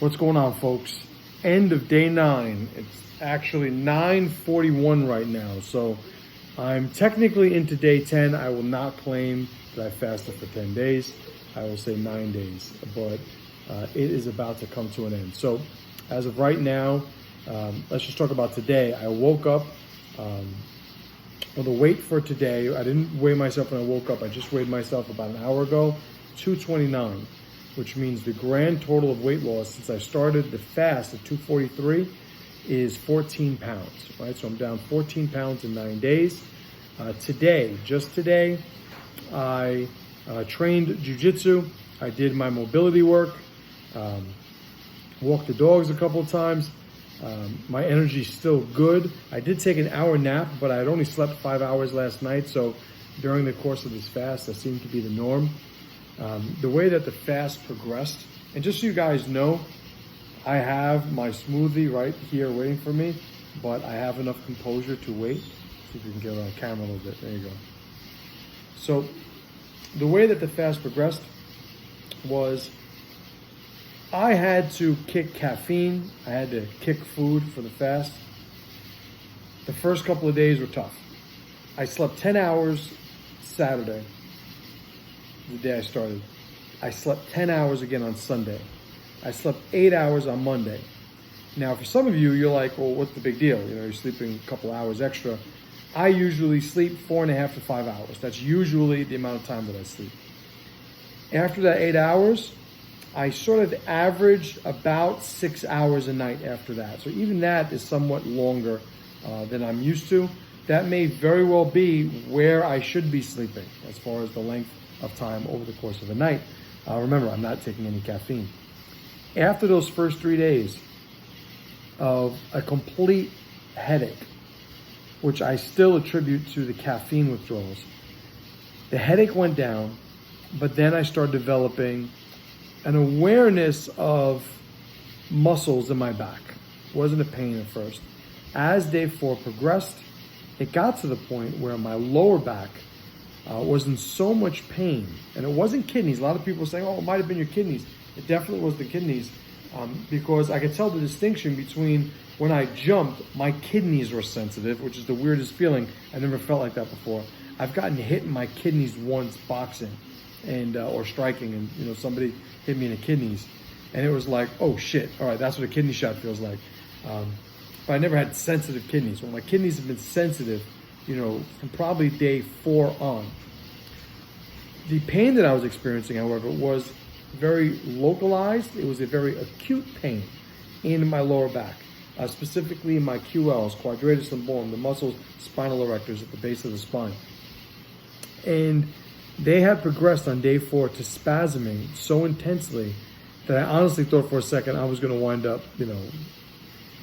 What's going on, folks? End of day 9. It's actually 9:41 right now. So I'm technically into day 10. I will not claim that I fasted for 10 days. I will say 9 days, but it is about to come to an end. So as of right now, let's just talk about today. I woke up, well, the weight for today, I didn't weigh myself when I woke up. I just weighed myself about an hour ago, 229, which means the grand total of weight loss since I started the fast at 243 is 14 pounds, right? So I'm down 14 pounds in 9 days. Today, just today, I trained jujitsu. I did my mobility work, walked the dogs a couple of times. My energy's still good. I did take an hour nap, but I had only slept 5 hours last night. So during the course of this fast, that seemed to be the norm. The way that the fast progressed, and just so you guys know, I have my smoothie right here waiting for me, but I have enough composure to wait. See if you can get on camera a little bit. There you go. So the way that the fast progressed was I had to kick caffeine. I had to kick food for the fast. The first couple of days were tough. I slept 10 hours Saturday, the day I started. I slept 10 hours again on Sunday. I slept 8 hours on Monday. Now, for some of you, you're like, well, what's the big deal? You know, you're sleeping a couple hours extra. I usually sleep 4.5 to 5 hours. That's usually the amount of time that I sleep. After that 8 hours, I sort of averaged about 6 hours a night after that. So even that is somewhat longer than I'm used to. That may very well be where I should be sleeping as far as the length of time over the course of a night. Remember, I'm not taking any caffeine. After those first 3 days of a complete headache, which I still attribute to the caffeine withdrawals, the headache went down, but then I started developing an awareness of muscles in my back. It wasn't a pain at first. As day 4 progressed, it got to the point where my lower back was in so much pain, and it wasn't kidneys. A lot of people were saying, oh, it might have been your kidneys. It definitely was the kidneys, because I could tell the distinction between when I jumped, my kidneys were sensitive, which is the weirdest feeling. I never felt like that before. I've gotten hit in my kidneys once boxing and or striking, and you know, somebody hit me in the kidneys, and it was like, oh shit, all right, that's what a kidney shot feels like. But I never had sensitive kidneys. Well, my kidneys have been sensitive, you know, from probably day 4 on. The pain that I was experiencing, however, was very localized. It was a very acute pain in my lower back, specifically in my QLs, quadratus lumborum, the muscles, spinal erectors at the base of the spine. And they had progressed on day 4 to spasming so intensely that I honestly thought for a second I was going to wind up, you know,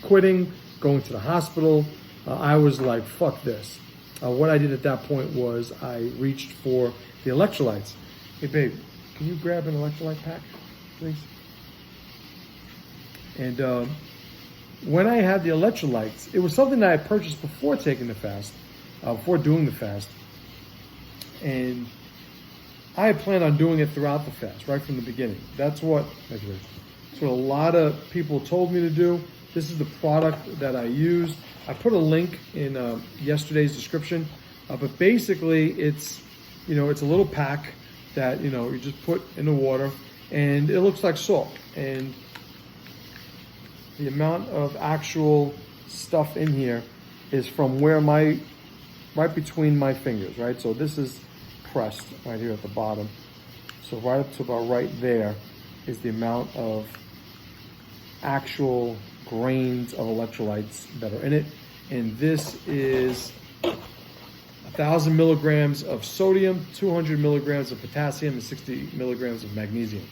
quitting, going to the hospital. I was like, fuck this. What I did at that point was I reached for the electrolytes. Hey, babe, can you grab an electrolyte pack, please? And when I had the electrolytes, it was something that I purchased before taking the fast, before doing the fast. And I had planned on doing it throughout the fast, right from the beginning. That's what a lot of people told me to do. This is the product that I used. I put a link in yesterday's description, but basically it's, you know, it's a little pack that, you know, you just put in the water, and it looks like salt. And the amount of actual stuff in here is from where right between my fingers, right? So this is pressed right here at the bottom. So right up to about right there is the amount of actual grains of electrolytes that are in it. And this is 1,000 milligrams of sodium, 200 milligrams of potassium, and 60 milligrams of magnesium.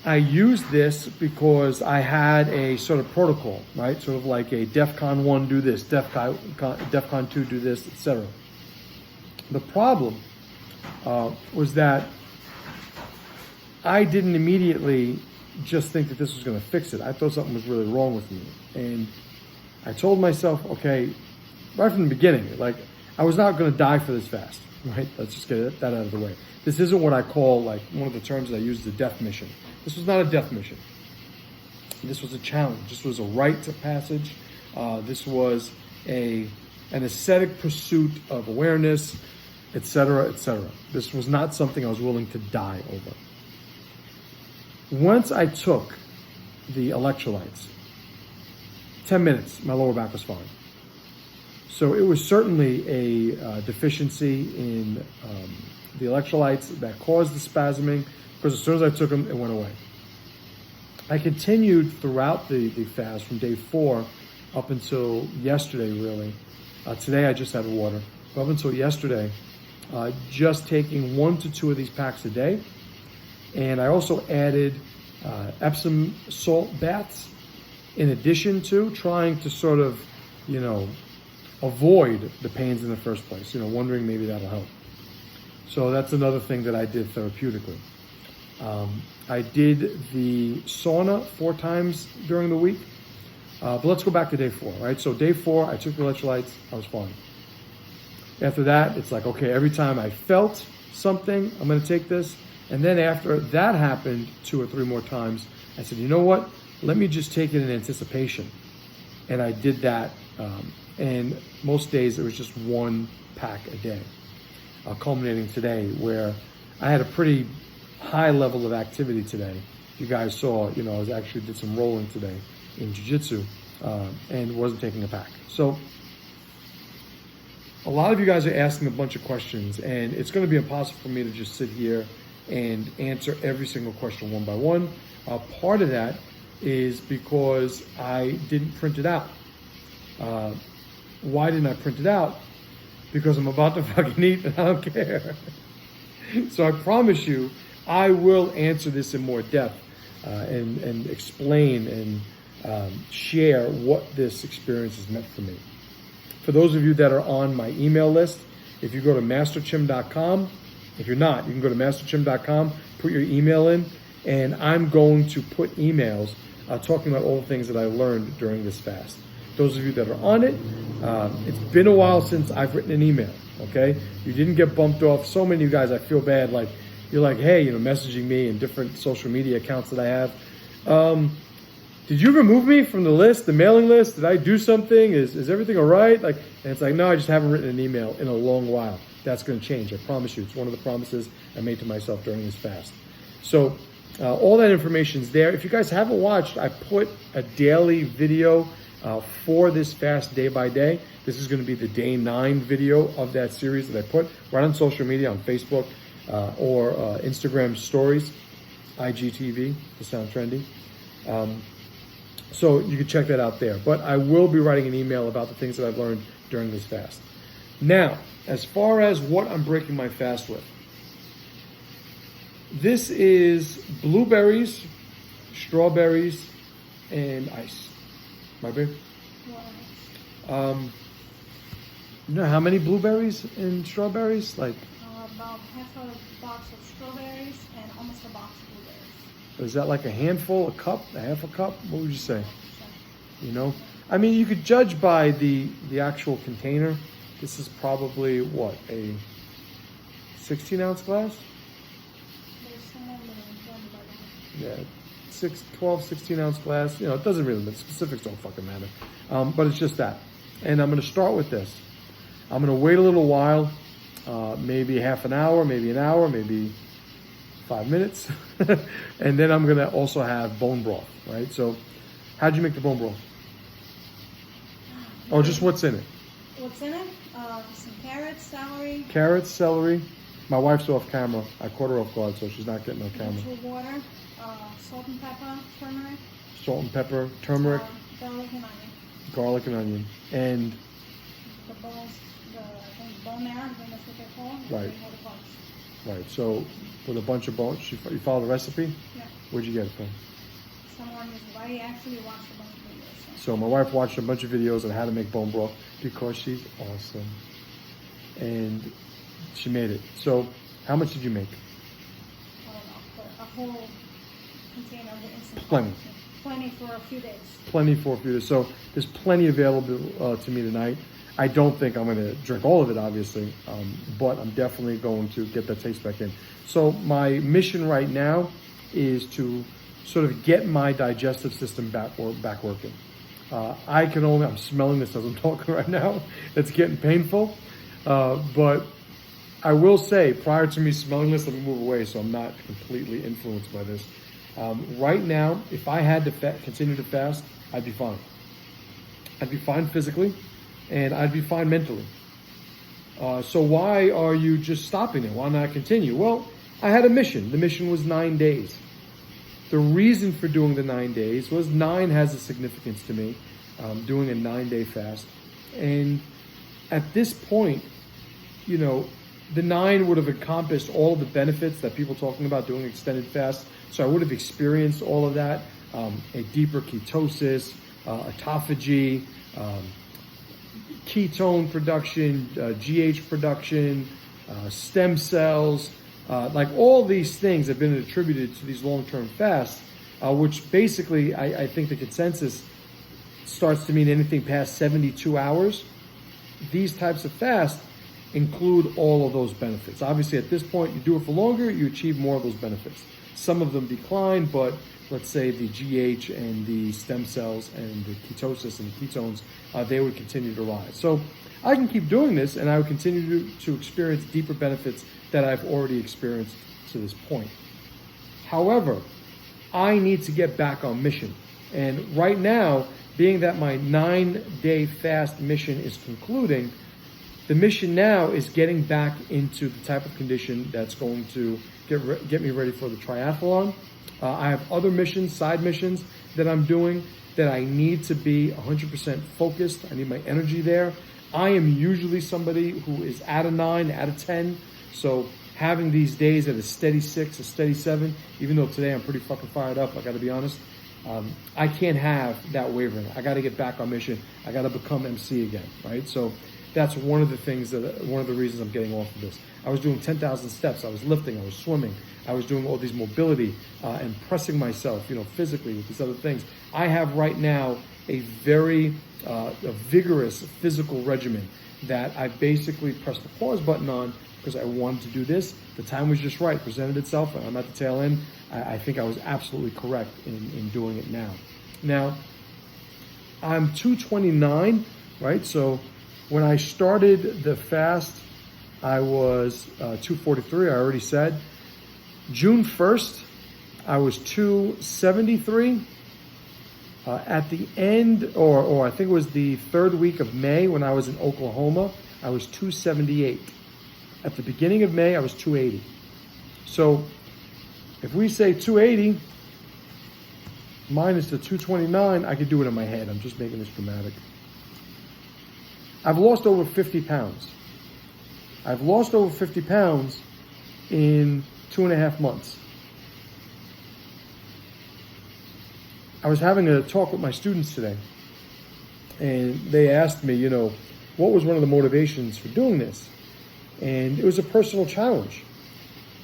I used this because I had a sort of protocol, right? Sort of like a DEFCON 1 do this, DEFCON 2 do this, etc. The problem was that I didn't immediately just think that this was going to fix it. I thought something was really wrong with me. And I told myself, okay, right from the beginning, like, I was not going to die for this fast, right? Let's just get that out of the way. This isn't what I call, like, one of the terms that I use is a death mission. This was not a death mission. This was a challenge. This was a rite of passage. This was an ascetic pursuit of awareness, etc., etc. This was not something I was willing to die over. Once I took the electrolytes, 10 minutes, my lower back was fine. So it was certainly a deficiency in the electrolytes that caused the spasming, because as soon as I took them, it went away. I continued throughout the fast from day 4 up until yesterday, really. Today I just had water. But up until yesterday, just taking 1 to 2 of these packs a day. And I also added Epsom salt baths in addition to trying to sort of, avoid the pains in the first place, wondering maybe that'll help. So that's another thing that I did therapeutically. I did the sauna 4 times during the week. But let's go back to day 4, right? So day 4, I took the electrolytes, I was fine. After that, it's like, okay, every time I felt something, I'm gonna take this. And then after that happened 2 or 3 more times, I said, you know what? Let me just take it in anticipation. And I did that. And most days it was just 1 pack a day, culminating today where I had a pretty high level of activity today. You guys saw, I actually did some rolling today in jiu-jitsu and wasn't taking a pack. So a lot of you guys are asking a bunch of questions, and it's going to be impossible for me to just sit here and answer every single question one by one. Part of that is because I didn't print it out. Why didn't I print it out? Because I'm about to fucking eat and I don't care. So I promise you, I will answer this in more depth and explain and share what this experience has meant for me. For those of you that are on my email list, if you go to masterchim.com, if you're not, you can go to masterchim.com, put your email in, and I'm going to put emails talking about all the things that I learned during this fast. Those of you that are on it, it's been a while since I've written an email, okay? You didn't get bumped off. So many of you guys, I feel bad, like, you're like, hey, messaging me in different social media accounts that I have. Did you remove me from the list, the mailing list? Did I do something? Is everything all right? And it's like, no, I just haven't written an email in a long while. That's going to change, I promise you. It's one of the promises I made to myself during this fast. So all that information's there. If you guys haven't watched, I put a daily video for this fast day by day. This is going to be the day 9 video of that series that I put right on social media, on Facebook or Instagram stories, IGTV to sound trendy. So you can check that out there. But I will be writing an email about the things that I've learned during this fast. Now, as far as what I'm breaking my fast with, this is blueberries, strawberries, and ice. My babe? You know how many blueberries and strawberries? Like about half a box of strawberries and almost a box of blueberries. Is that like a handful, a cup, a half a cup? What would you say? I mean, you could judge by the actual container. This is probably what, a 16-ounce glass? Yeah, 12, 16-ounce glass. It doesn't really matter. Specifics don't fucking matter. But it's just that. And I'm going to start with this. I'm going to wait a little while, maybe half an hour, maybe an hour, maybe 5 minutes. And then I'm going to also have bone broth, right? So how'd you make the bone broth? Or just what's in it? What's in it? Some carrots, celery. Carrots, celery. My wife's off camera. I caught her off guard, so she's not getting on camera. Natural water, salt and pepper, turmeric. Salt and pepper, turmeric. Garlic and onion. Garlic and onion. And the bones, I think bone marrow, I think that's what they call it. Right. Right. So with a bunch of bones, you follow the recipe? Yeah. Where'd you get it from? Someone whose wife actually watched a bunch of videos. So my wife watched a bunch of videos on how to make bone broth because she's awesome. And she made it. So how much did you make? I don't know, but a whole container of the instant. Plenty. Plenty for a few days. Plenty for a few days. So there's plenty available to me tonight. I don't think I'm going to drink all of it, obviously, but I'm definitely going to get that taste back in. So my mission right now is to sort of get my digestive system back working. I'm smelling this as I'm talking right now. It's getting painful. But I will say, prior to me smelling this, let me move away so I'm not completely influenced by this. Right now, if I had to continue to fast, I'd be fine. I'd be fine physically, and I'd be fine mentally. So why are you just stopping it? Why not continue? Well, I had a mission. The mission was 9 days. The reason for doing the 9 days was 9 has a significance to me, doing a 9-day fast. And at this point, you know, the 9 would have encompassed all the benefits that people talking about doing extended fast. So I would have experienced all of that, a deeper ketosis, autophagy, ketone production, GH production, stem cells, like all these things have been attributed to these long-term fasts, which basically I think the consensus starts to mean anything past 72 hours. These types of fasts include all of those benefits. Obviously, at this point, you do it for longer, you achieve more of those benefits. Some of them decline, but let's say the GH and the stem cells and the ketosis and the ketones, they would continue to rise. So I can keep doing this, and I would continue to experience deeper benefits that I've already experienced to this point. However, I need to get back on mission. And right now, being that my 9-day fast mission is concluding, the mission now is getting back into the type of condition that's going to get me ready for the triathlon. I have other missions, side missions that I'm doing that I need to be 100% focused. I need my energy there. I am usually somebody who is at a 9, at a 10. So having these days at a steady 6, a steady 7, even though today I'm pretty fucking fired up, I gotta be honest, I can't have that wavering. I gotta get back on mission. I gotta become MC again, right? So that's one of the things one of the reasons I'm getting off of this. I was doing 10,000 steps. I was lifting. I was swimming. I was doing all these mobility and pressing myself, you know, physically with these other things. I have right now a very a vigorous physical regimen that I basically pressed the pause button on because I wanted to do this. The time was just right, presented itself, and I'm at the tail end. I think I was absolutely correct in doing it now. Now, I'm 229, right? So when I started the fast, I was 243, I already said. June 1st, I was 273. At the end, or I think it was the 3rd week of May when I was in Oklahoma, I was 278. At the beginning of May, I was 280. So if we say 280 minus the 229, I could do it in my head. I'm just making this dramatic. I've lost over 50 pounds. I've lost over 50 pounds in 2.5 months. I was having a talk with my students today, and they asked me, you know, what was one of the motivations for doing this? And it was a personal challenge.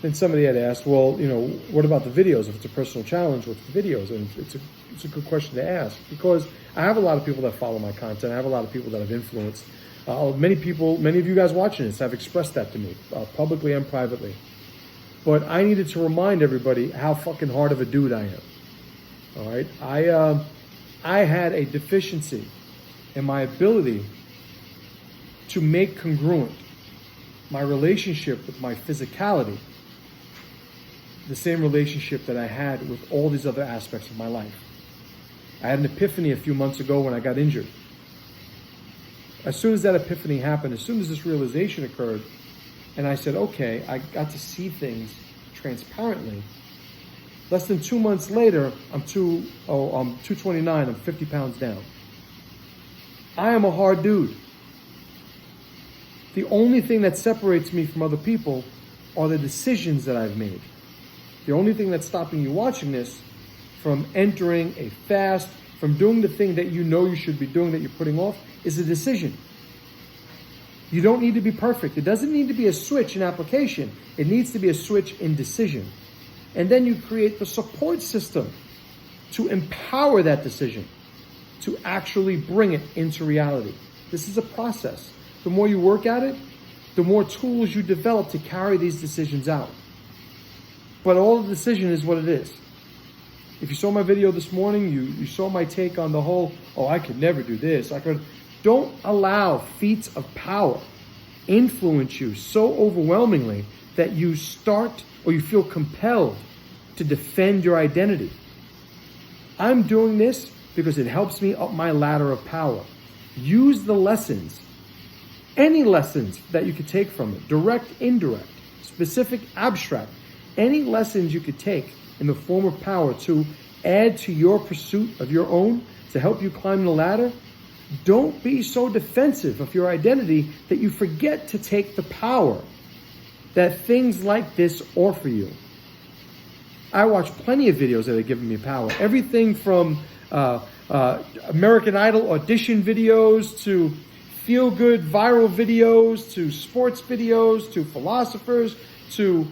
Then somebody had asked, well, you know, what about the videos? If it's a personal challenge, what's the videos? And it's a good question to ask, because I have a lot of people that follow my content. I have a lot of people that I've influenced. Many of you guys watching this have expressed that to me, publicly and privately. But I needed to remind everybody how fucking hard of a dude I am. All right, I had a deficiency in my ability to make congruent my relationship with my physicality, the same relationship that I had with all these other aspects of my life. I had an epiphany a few months ago when I got injured. As soon as that epiphany happened, as soon as this realization occurred, and I said, okay, I got to see things transparently. Less than 2 months later, I'm 229, I'm 50 pounds down. I am a hard dude. The only thing that separates me from other people are the decisions that I've made. The only thing that's stopping you watching this from entering a fast, from doing the thing that you know you should be doing that you're putting off, is a decision. You don't need to be perfect. It doesn't need to be a switch in application. It needs to be a switch in decision. And then you create the support system to empower that decision, to actually bring it into reality. This is a process. The more you work at it, the more tools you develop to carry these decisions out. But all the decision is what it is. If you saw my video this morning, you saw my take on the whole, oh, I could never do this. Don't allow feats of power influence you so overwhelmingly that you start or you feel compelled to defend your identity. I'm doing this because it helps me up my ladder of power. Use the lessons, any lessons that you could take from it, direct, indirect, specific, abstract, any lessons you could take in the form of power to add to your pursuit of your own, to help you climb the ladder. Don't be so defensive of your identity that you forget to take the power that things like this offer you. I watch plenty of videos that have given me power. Everything from American Idol audition videos to feel-good viral videos to sports videos to philosophers to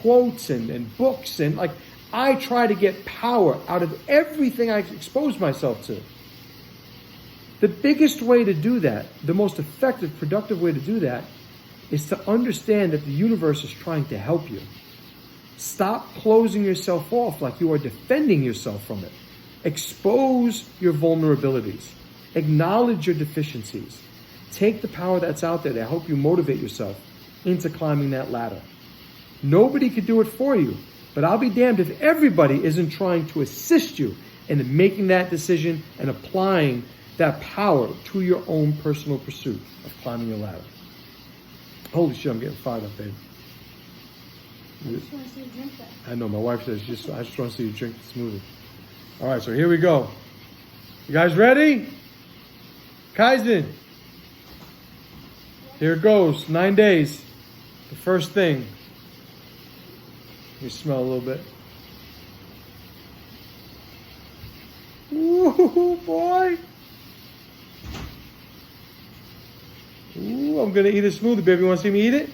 quotes and books, and like I try to get power out of everything I expose myself to. The biggest way to do that, the most effective, productive way to do that, is to understand that the universe is trying to help you. Stop closing yourself off like you are defending yourself from it. Expose your vulnerabilities. Acknowledge your deficiencies. Take the power that's out there to help you motivate yourself into climbing that ladder. Nobody could do it for you, but I'll be damned if everybody isn't trying to assist you in making that decision and applying that power to your own personal pursuit of climbing your ladder. Holy shit, I'm getting fired up, babe. I just want to see you drink that. I know, my wife says, I just want to see you drink the smoothie. All right, so here we go. You guys ready? Kaizen. Here it goes, 9 days. The first thing. Let me smell a little bit. Ooh, boy. Ooh, I'm gonna eat a smoothie, baby. You wanna see me eat it?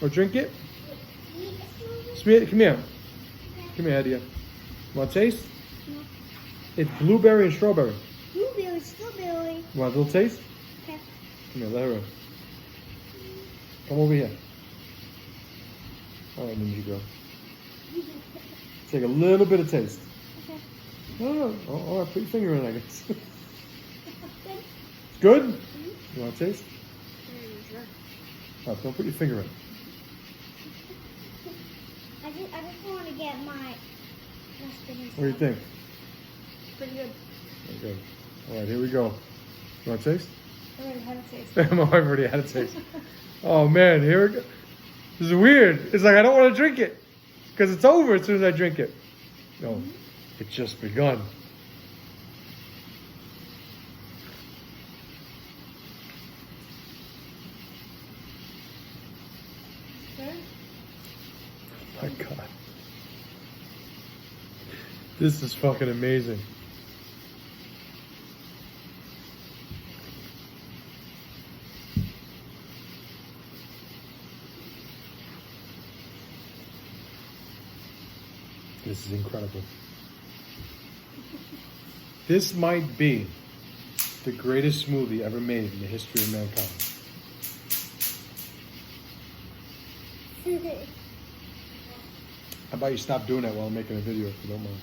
Or drink it? Come here. Come here, Adia. Want to taste? No. It's blueberry and strawberry. Blueberry, strawberry. You want a little taste? Okay. Come here, let her in. Come over here. All right, Ninja girl. Take a little bit of taste. Okay. No. All right, put your finger in, I guess. Good? You want to taste? Sure. All right, don't put your finger in. I just want to get my What do you think? Pretty good. Okay. All right, here we go. You want to taste? I already had a taste. My wife already had a taste. Oh man, here we go. This is weird. It's like I don't want to drink it because it's over as soon as I drink it. No, it's just begun. Okay. My God. This is fucking amazing. This is incredible. This might be the greatest smoothie ever made in the history of mankind. How about you stop doing that while I'm making a video if you don't mind?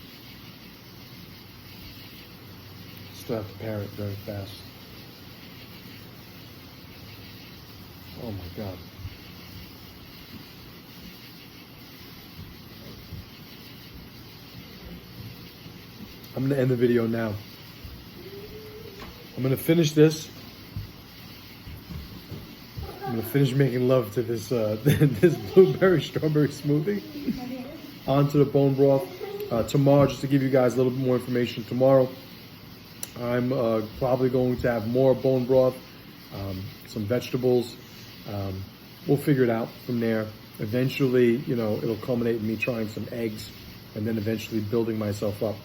Still have to pair it very fast. Oh my God. I'm going to end the video now. I'm going to finish this. I'm going to finish making love to this this blueberry strawberry smoothie. Onto the bone broth. Tomorrow, just to give you guys a little bit more information, tomorrow I'm probably going to have more bone broth, some vegetables. We'll figure it out from there. Eventually, it'll culminate in me trying some eggs and then eventually building myself up.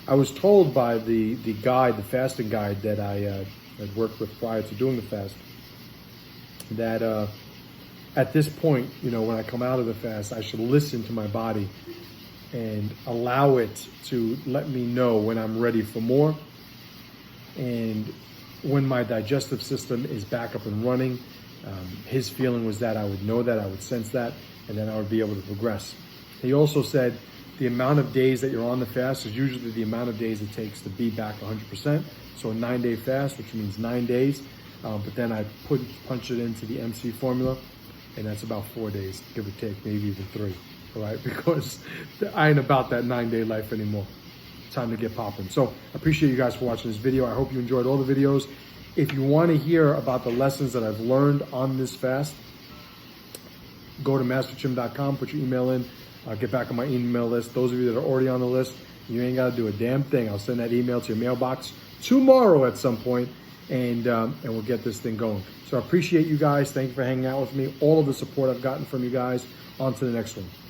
I was told by the guide, the fasting guide that I had worked with prior to doing the fast, that at this point, when I come out of the fast, I should listen to my body and allow it to let me know when I'm ready for more. And when my digestive system is back up and running, his feeling was that I would know that, I would sense that, and then I would be able to progress. He also said the amount of days that you're on the fast is usually the amount of days it takes to be back 100%. So a 9-day fast, which means 9 days. But then I punch it into the MC formula, and that's about 4 days, give or take, maybe even 3, all right? Because I ain't about that 9-day life anymore. Time to get popping. So I appreciate you guys for watching this video. I hope you enjoyed all the videos. If you want to hear about the lessons that I've learned on this fast, go to masterchim.com, put your email in, get back on my email list. Those of you that are already on the list, you ain't got to do a damn thing. I'll send that email to your mailbox tomorrow at some point, and we'll get this thing going. So I appreciate you guys. Thank you for hanging out with me. All of the support I've gotten from you guys. On to the next one.